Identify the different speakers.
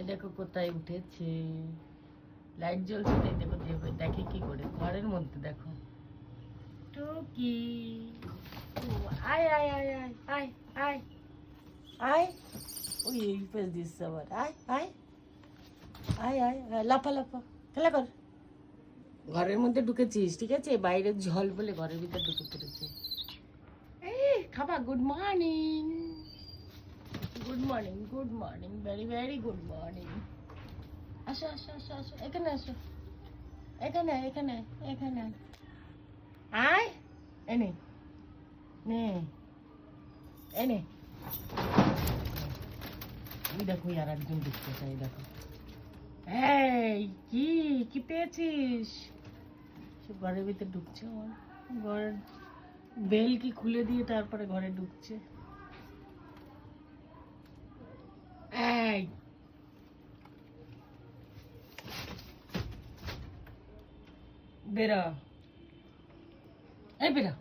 Speaker 1: দেখো কোথায় উঠেছে, লাইট জ্বলছে, দেখো দেখে কি করে ঘরের মধ্যে। দেখো টুকি, আয় আয় আয় আয় আয় আয় আয়, ওই এই পেজ দিচ্ছে আবার, আয় আয় আয় আয় আয়, লাফা লাফা, খেলা কর। ঘরের মধ্যে ঢুকেছিস, ঠিক আছে, বাইরে ঝল বলে ঘরের ভিতরে ঢুকে পড়েছে। এই খাবা, good morning, good morning, good morning, very very good morning. আসো আসো আসো আসো, এখানে আসো, এখানে এখানে এখানে আয়, এনে নে, এনে। ওই দেখো আর একজন দেখতে চাই, দেখো। এই কি কি পেয়েছিস? সব ঘরের ভিতরে ঢুকছে, আমার ঘরের বেল কি খুলে দিয়ে তারপরে ঘরে ঢুকছে। এই বেরা, এই বেরা।